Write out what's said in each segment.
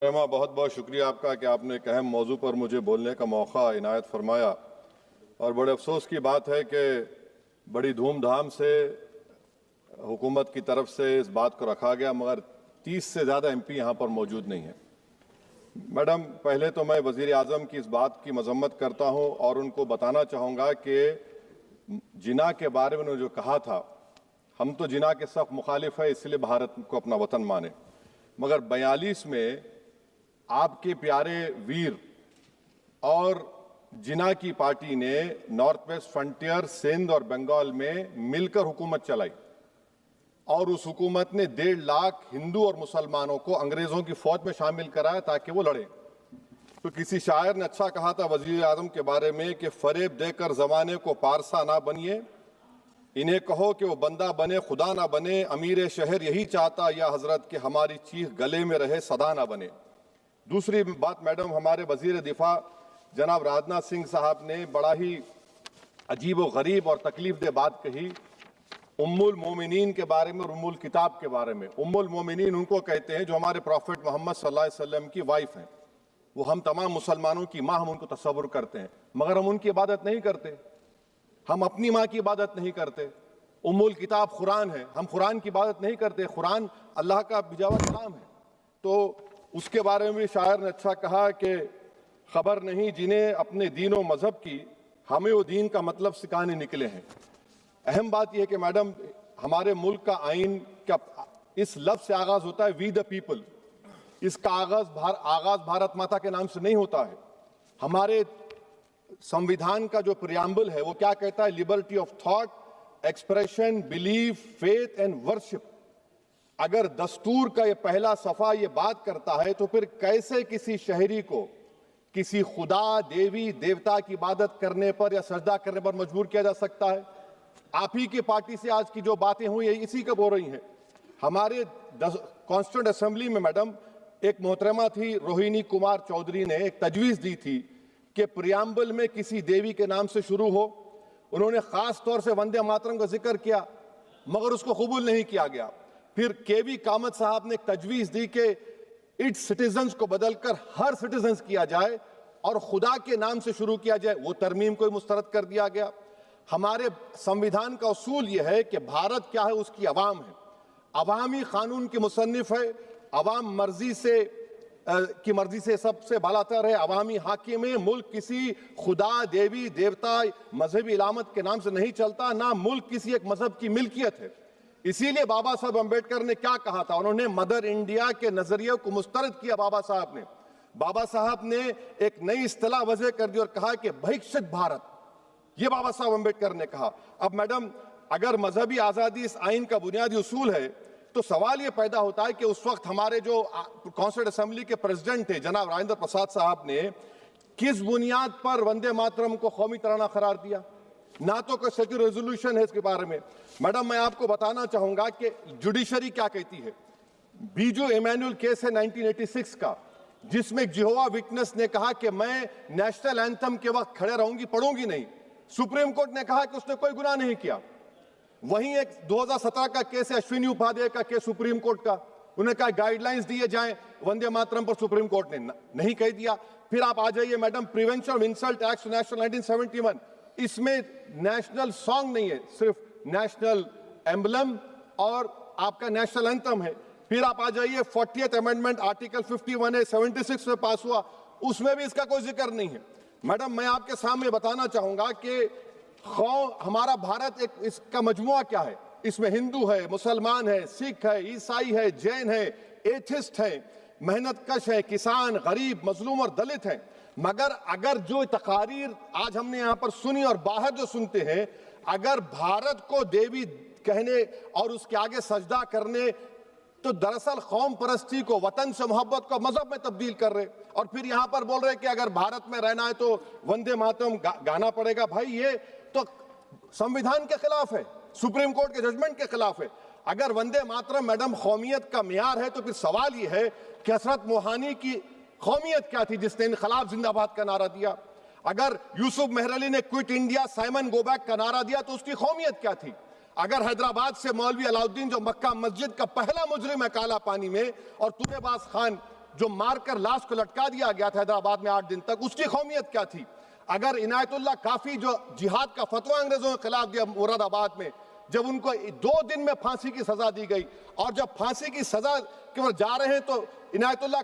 रहमा, बहुत बहुत शुक्रिया आपका कि आपने एक अहम मौजू पर मुझे बोलने का मौका इनायत फरमाया। और बड़े अफसोस की बात है कि बड़ी धूमधाम से हुकूमत की तरफ से इस बात को रखा गया, मगर 30 से ज़्यादा MP यहाँ पर मौजूद नहीं हैं। मैडम, पहले तो मैं वज़ीर आज़म की इस बात की मजम्मत करता हूँ और उनको बताना चाहूँगा कि जिना के बारे में उन्होंने जो कहा था, हम तो जिना के सख्त मुखालिफ है, इसलिए भारत को अपना वतन माने, मगर 42 में आपके प्यारे वीर और जिना की पार्टी ने नॉर्थ वेस्ट फ्रंटियर, सिंध और बंगाल में मिलकर हुकूमत चलाई और उस हुकूमत ने 1.5 लाख हिंदू और मुसलमानों को अंग्रेजों की फौज में शामिल कराया ताकि वो लड़े। तो किसी शायर ने अच्छा कहा था वजीर आजम के बारे में कि फरेब देकर जमाने को पारसा ना बनिए, इन्हें कहो कि वो बंदा बने खुदा ना बने, अमीर शहर यही चाहता या हजरत कि हमारी चीख गले में रहे सदा ना बने। दूसरी बात मैडम, हमारे वजीर दिफा जनाब राजनाथ सिंह साहब ने बड़ा ही अजीब व गरीब और तकलीफ दे बात कही उम्मुल मोमिनीन के बारे में और उम्मुल किताब के बारे में। उम्मुल मोमिनीन उनको कहते हैं जो हमारे प्रॉफिट मोहम्मद सल्लल्लाहु अलैहि वसल्लम की वाइफ हैं। वो हम तमाम मुसलमानों की माँ, हम उनको तस्वुर करते हैं, मगर हम उनकी इबादत नहीं करते। हम अपनी माँ की इबादत नहीं करते। उम्मुल किताब कुरान है, हम कुरान की इबादत नहीं करते। कुरान अल्लाह का भिजा हुआ कलाम है। तो उसके बारे में शायर ने अच्छा कहा कि खबर नहीं जिन्हें अपने दीन व मजहब की, हमें वो दीन का मतलब सिखाने निकले हैं। अहम बात यह है कि मैडम, हमारे मुल्क का आइन का इस लफ्ज से आगाज होता है वी द पीपल। इसका आगाज भारत माता के नाम से नहीं होता है। हमारे संविधान का जो प्रियम्बल है वो क्या कहता है? Liberty of thought, expression, belief, faith and worship. अगर दस्तूर का ये पहला सफा ये बात करता है तो फिर कैसे किसी शहरी को किसी खुदा, देवी, देवता की इबादत करने पर या सजदा करने पर मजबूर किया जा सकता है? आप ही की पार्टी से आज की जो बातें हुई है इसी कब हो रही हैं। हमारे कॉन्स्टिट्यूंट असेंबली में मैडम एक मोहतरमा थी रोहिणी कुमार चौधरी ने एक तजवीज दी थी कि प्रियम्बल में किसी देवी के नाम से शुरू हो। उन्होंने खास तौर से वंदे मातरम का जिक्र किया, मगर उसको कबूल नहीं किया गया। फिर केवी कामत साहब ने एक तजवीज दी कि इट्स सिटीजन्स को बदलकर हर सिटीजन्स किया जाए और खुदा के नाम से शुरू किया जाए। वो तरमीम को मुस्तरद कर दिया गया। हमारे संविधान का उसूल यह है कि भारत क्या है, उसकी अवाम है, अवामी कानून की मुसन्निफ है, अवाम मर्जी से की मर्जी से सबसे बालातर है, अवामी हाकिम है। मुल्क किसी खुदा, देवी, देवता, मजहबी इलामत के नाम से नहीं चलता, ना मुल्क किसी एक मजहब की मिल्कियत है। इसीलिए बाबा साहब अम्बेडकर ने क्या कहा था? उन्होंने मदर इंडिया के नजरिए को मुस्तरद किया। बाबा साहब ने एक नई इस्तिलाह वजह कर दी और कहा कि भैक्षित भारत, ये बाबा साहब अम्बेडकर ने कहा। अब मैडम, अगर मजहबी आजादी इस आइन का बुनियादी उसूल है तो सवाल यह पैदा होता है कि उस वक्त हमारे जो कॉन्स्टिट्यूंट असेंबली के प्रेसिडेंट थे जनाब राजेंद्र प्रसाद साहब ने किस बुनियाद पर वंदे मातरम को कौमी तराना करार दिया? ना तो कोई सेक्यूर रेजोल्यूशन है इसके बारे में। मैडम, मैं आपको बताना चाहूंगा कि जुडिशरी क्या कहती है। बीजू इमैनुअल केस है 1986 का, जिसमें जिहोवा विटनेस ने कहा कि मैं नेशनल एंथम के वक्त खड़े रहूंगी, पढ़ूंगी नहीं। सुप्रीम कोर्ट ने कहा कि उसने कोई गुनाह नहीं किया। वहीं एक 2017 का केस है अश्विनी उपाध्याय का केस सुप्रीम कोर्ट का, उन्हें कहा गाइडलाइंस दिए जाएं वंदे मातरम पर, सुप्रीम कोर्ट ने नहीं कह दिया। फिर आप आ जाइए madam, prevention of insult act national 1971, इसमें नेशनल सॉन्ग नहीं है, सिर्फ नेशनल एम्बलम और आपका नेशनल एंथम है। फिर आप आ जाइए 40th अमेंडमेंट आर्टिकल 51 है, 76 में पास हुआ, उसमें भी इसका कोई जिक्र नहीं है। मैडम, मैं आपके सामने बताना चाहूंगा कि हमारा भारत एक इसका मजमुआ क्या है। इसमें हिंदू है, मुसलमान है, सिख है, ईसाई है, जैन है, एथिस्ट है, मेहनतकश है, किसान, गरीब, मजलूम और दलित है। मगर अगर जो तकारीर आज हमने यहां पर सुनी और बाहर जो सुनते हैं, अगर भारत को देवी कहने और उसके आगे सजदा करने, तो दरअसल कौम परस्ती को, वतन से मोहब्बत को मजहब में तब्दील कर रहे। और फिर यहां पर बोल रहे कि अगर भारत में रहना है तो वंदे मातरम गाना पड़ेगा। भाई, ये तो संविधान के खिलाफ है, सुप्रीम कोर्ट के जजमेंट के खिलाफ है। अगर वंदे मातरम मैडम कौमियत का मियार है तो फिर सवाल यह है कि हसरत मोहानी की कौमियत क्या थी जिसने इनकलाब जिंदाबाद का नारा दिया? अगर यूसुफ मेहरली ने quit India, Simon go back का नारा दिया तो उसकी कौमियत क्या थी? अगर हैदराबाद से मौलवी अलाउद्दीन जो मक्का मस्जिद का पहला मुजरिम है काला पानी में, और तुरेबाज खान जो मारकर लाश को लटका दिया गया था हैदराबाद में 8 दिन तक, उसकी कौमियत क्या थी? अगर इनायतुल्लाह काफी जो जिहाद का फतवा अंग्रेजों के खिलाफ दिया मुरादाबाद में, जब उनको 2 दिन में फांसी की सजा दी गई, और जब फांसी की सजा के ओर जा रहे हैं तो इनायतुल्लाह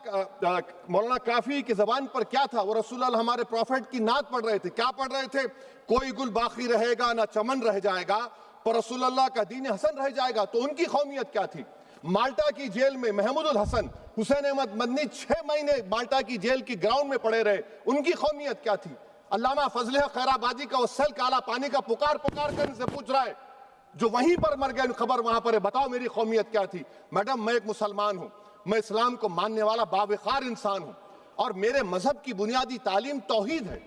मौलाना काफी की जबान पर क्या था? वो रसूलुल्लाह हमारे प्रॉफिट की नात पढ़ रहे थे। क्या पढ़ रहे थे? कोई गुल बाकी रहेगा ना चमन रह जाएगा, पर रसूलुल्लाह का दीन हसन रह जाएगा। तो उनकी कौमियत क्या थी? माल्टा की जेल में महमूदुल हसन, हुसैन अहमद मदनी 6 महीने माल्टा की जेल की ग्राउंड में पड़े रहे, उनकी कौमियत क्या थी? अल्लामा फजल खैराबादी का वो सेल काला पानी का पुकार पुकार कर इनसे पूछ रहा है, जो वहीं पर मर गए, खबर वहां पर है, बताओ मेरी कौमियत क्या थी? मैडम, मैं एक मुसलमान हूं, मैं इस्लाम को मानने वाला बावकार इंसान हूं, और मेरे मजहब की बुनियादी तालीम तौहीद है,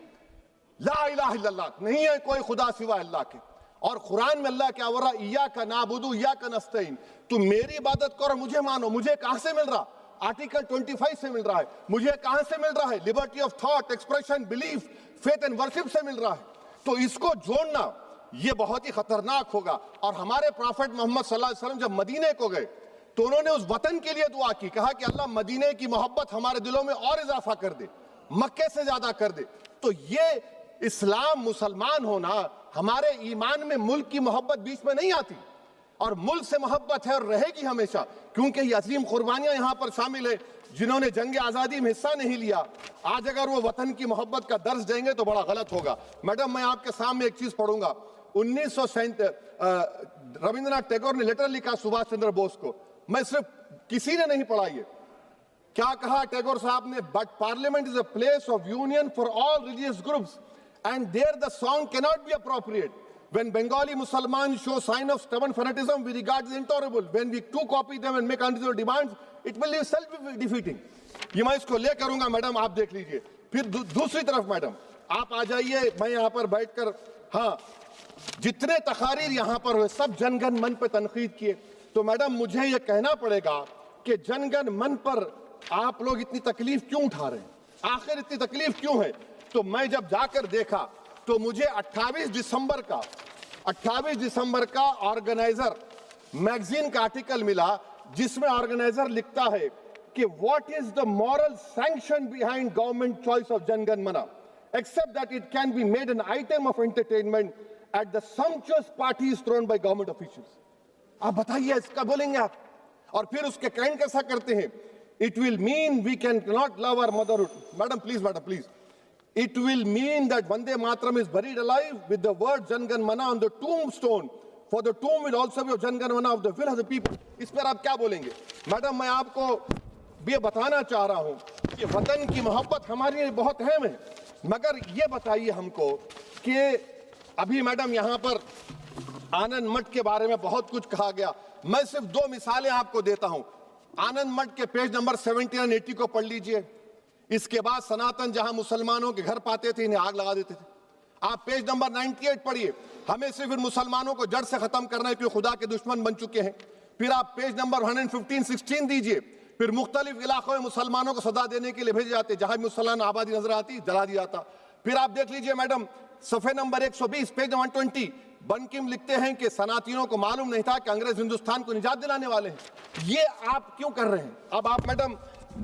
ला इलाहा इल्लल्लाह, नहीं है कोई खुदा सिवा अल्लाह के। और कुरान में अल्लाह क्या बोल रहा? इय्याका नाबुदु इय्याका नस्तईन, तुम मेरी इबादत करो, मुझे मानो। मुझे कहां से मिल रहा? आर्टिकल 25 से मिल रहा है। मुझे कहां से मिल रहा है? Liberty of thought, expression, belief, faith and worship से मिल रहा है। तो इसको जोड़ना ये बहुत ही खतरनाक होगा। और हमारे प्रॉफेट मोहम्मद सल्लल्लाहु अलैहि वसल्लम जब मदीने को गए तो उन्होंने उस वतन के लिए दुआ की, कहा कि अल्लाह मदीने की मोहब्बत हमारे दिलों में और इजाफा कर दे, मक्के से ज्यादा कर दे। तो ये इस्लाम, मुसलमान होना, हमारे ईमान में मुल्क की मोहब्बत बीच में नहीं आती, और मुल्क से मोहब्बत है और रहेगी हमेशा, क्योंकि ये अजीम कुर्बानियां यहां पर शामिल है जिन्होंने जंग आजादी में हिस्सा नहीं लिया। आज अगर वो वतन की मोहब्बत का दर्ज देंगे तो बड़ा गलत होगा। मैडम, मैं आपके सामने एक चीज पढ़ूंगा। 1937 रविंद्रनाथ टैगोर ने लेटर लिखा सुभाष चंद्र बोस को, मैं सिर्फ किसी ने नहीं पढ़ा ये। क्या कहा टैगोर साहब ने? But parliament is a place of union for all religious groups and there the song cannot be appropriate. When Bengali Muslims show sign of stubborn fanatism, we regard it intolerable. When we too copy them and make unreasonable demands, it will be self-defeating. ये मैं इसको ले करूंगा madam, आप देख लीजिए। फिर दूसरी तरफ मैडम आप आ जाइए, मैं यहाँ पर बैठकर, हाँ, जितने तकारीर यहाँ पर हुए सब जनगण मन पर तनकीद किए, तो मैडम मुझे ये कहना पड़ेगा कि जनगण मन पर आप लोग इतनी तकलीफ क्यों उठा रहे हैं? आखिर इतनी तकलीफ क्यों है? तो मैं जब जाकर देखा तो मुझे 28 दिसंबर का ऑर्गेनाइजर मैगजीन का आर्टिकल मिला, जिसमें ऑर्गेनाइजर लिखता है कि what is the moral sanction behind government choice of Jana Gana Mana, except that it can be made an item of entertainment at the sumptuous parties thrown by government officials. आप बताइए, इसका बोलेंगे आप? और फिर उसके काइंड कैसा करते हैं? It will mean we can not love our motherhood. Madam please, it will mean that Vande Mataram is buried alive with the word Jangan Mana on the tombstone, for the tomb will also be of Jangan Mana of the will of the people. इस पर आप क्या बोलेंगे? Madam, मैं आपको ये बताना चाह रहा हूं कि वतन की मोहब्बत हमारे लिए बहुत अहम है, मगर ये बताइए हमको कि अभी मैडम यहाँ पर आनंद मठ के बारे में बहुत कुछ कहा गया। मैं सिर्फ 2 मिसालें आपको देता हूं। आनंद मठ के पेज नंबर 70 और 80 को पढ़ लीजिए। इसके बाद सनातन जहां मुसलमानों के घर पाते थे, इन्हें आग लगा देते थे। आप पेज नंबर 98 पढ़िए, हमें सिर्फ इन मुसलमानों को जड़ से खत्म करना है क्योंकि खुदा के दुश्मन बन चुके हैं। फिर आप पेज नंबर 115-16 दीजिए, फिर मुख्तलिफ इलाकों में मुसलमानों को सदा देने के लिए भेजे जाते, जहां मुसलमान आबादी नजर आती जला दिया जाता। फिर आप देख लीजिए मैडम, सफे नंबर 120 पेज 120, बंकिम लिखते हैं कि सनातनियों को मालूम नहीं था कि अंग्रेज हिंदुस्तान को निजात दिलाने वाले हैं। ये आप क्यों कर रहे हैं? अब आप मैडम,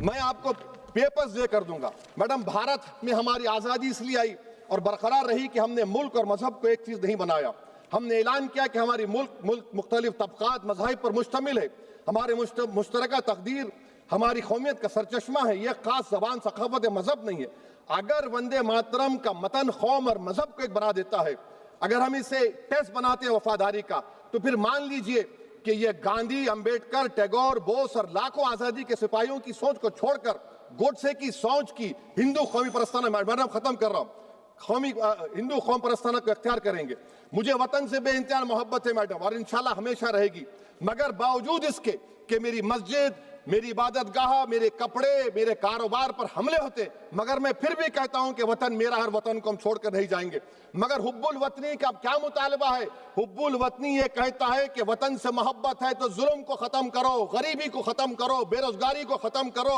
मैं आपको पेपर्स दे कर दूंगा। मैडम, भारत में हमारी आजादी इसलिए आई और बरकरार रही कि हमने मुल्क और मजहब को एक चीज नहीं बनाया। हमने ऐलान किया कि हमारी मुल्क मुख्तलिफ तबकात मज़ाहिब पर मुश्तमिल है, हमारे मुश्तरका तकदीर हमारी कौमियत का सरचश्मा है, यह खास जबान सखावत मजहब नहीं है। अगर वंदे मातरम का मतन कौम और मजहब को एक बना देता है, अगर हम इसे टेस्ट बनाते हैं वफादारी का, तो फिर मान लीजिए कि यह गांधी, अंबेडकर, टैगोर, बोस और लाखों आजादी के सिपाहियों की सोच को छोड़कर गोडसे की सोच की हिंदू कौमी परस्ताना, मैडम खत्म कर रहा हूं, हिंदू कौम परस्ताना को अख्तियार करेंगे। मुझे वतन से बेइंतहा मोहब्बत है मैडम, और इंशाल्लाह हमेशा रहेगी, मगर बावजूद इसके कि मेरी मस्जिद, मेरी इबादत गाह, मेरे कपड़े, मेरे कारोबार पर हमले होते, मगर मैं फिर भी कहता हूं कि वतन मेरा, हर वतन को हम छोड़कर नहीं जाएंगे। मगर हुब्बुल वतनी का क्या मुतालबा है? हुब्बुल वतनी ये कहता है कि वतन से मोहब्बत है तो जुल्म को खत्म करो, गरीबी को खत्म करो, बेरोजगारी को खत्म करो,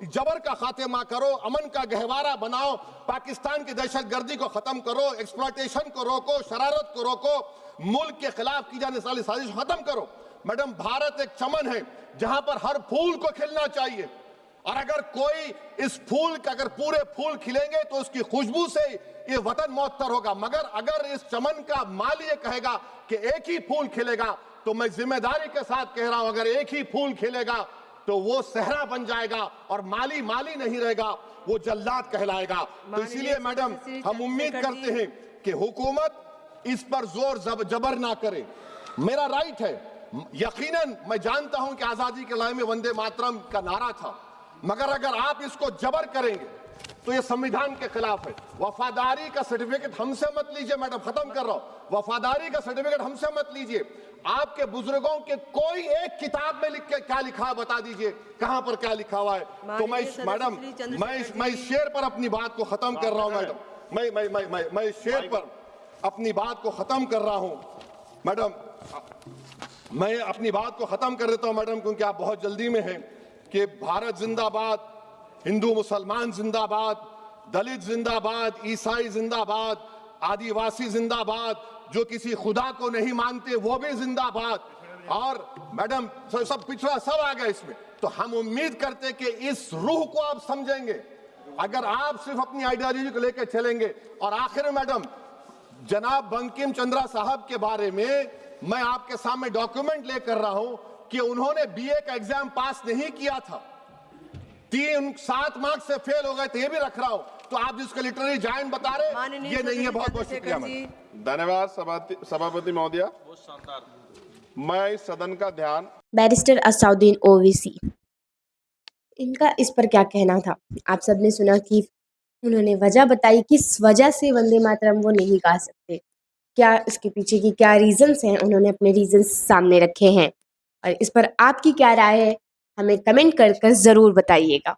जबर का खात्मा करो, अमन का गहवारा बनाओ, पाकिस्तान की दहशतगर्दी को खत्म करो, एक्सप्लॉयटेशन को रोको, शरारत को रोको, मुल्क के खिलाफ की जाने वाली साजिश खत्म करो। मैडम, भारत एक चमन है जहां पर हर फूल को खिलना चाहिए। और अगर कोई इस फूल का अगर पूरे फूल खिलेंगे तो उसकी खुशबू से ये वतन मुअत्तर होगा, मगर अगर इस चमन का माली ये कहेगा कि एक ही फूल खिलेगा, तो मैं जिम्मेदारी के साथ कह रहा हूं, अगर एक ही फूल खिलेगा तो वो सहरा बन जाएगा और माली माली नहीं रहेगा, वो जल्लाद कहलाएगा। तो इसीलिए मैडम हम उम्मीद करते हैं कि हुकूमत इस पर जोर जबर ना करे। मेरा राइट है, यकीनन मैं जानता हूं कि आजादी के लड़ाई में वंदे मातरम का नारा था, मगर अगर आप इसको जबर करेंगे तो ये संविधान के खिलाफ है। वफादारी का सर्टिफिकेट हमसे मत लीजिए मैडम, खत्म कर रहा हूं। वफादारी का सर्टिफिकेट हमसे मत लीजिए। आपके बुजुर्गों के कोई एक किताब में लिख के क्या लिखा है बता दीजिए, कहां पर क्या लिखा हुआ है। तो मैडम मैं इस शेर पर अपनी बात को खत्म कर रहा हूं मैडम, मैं इस शेर पर अपनी बात को खत्म कर रहा हूं मैडम, मैं अपनी बात को खत्म कर देता हूं मैडम, क्योंकि आप बहुत जल्दी में हैं। कि भारत जिंदाबाद, हिंदू मुसलमान जिंदाबाद, दलित जिंदाबाद, ईसाई जिंदाबाद, आदिवासी जिंदाबाद, जो किसी खुदा को नहीं मानते वो भी जिंदाबाद, और मैडम सब पिछड़ा सब आ गया इसमें। तो हम उम्मीद करते कि इस रूह को आप समझेंगे अगर आप सिर्फ अपनी आइडियोलॉजी को लेकर चलेंगे। और आखिर में मैडम, जनाब बंकिम चंद्रा साहब के बारे में मैं आपके सामने डॉक्यूमेंट लेकर रहा हूं कि उन्होंने बीए का एग्जाम पास नहीं किया था, 7 मार्क्स से फेल हो गए थे, ये भी रख रहा हूं। तो आप जिसको लिटरेरी जायंट बता रहे ये नहीं है। बहुत बहुत शुक्रिया। धन्यवाद सभापति महोदया। मैं इस सदन का ध्यान बैरिस्टर असाउद्दीन ओवैसी, इनका इस पर क्या कहना था? आप सबने सुना कि उन्होंने वजह बताई किस वजह से वंदे मातरम वो नहीं गा सकते, क्या इसके पीछे की क्या रीजंस हैं, उन्होंने अपने रीजंस सामने रखे हैं। और इस पर आपकी क्या राय है, हमें कमेंट कर ज़रूर बताइएगा।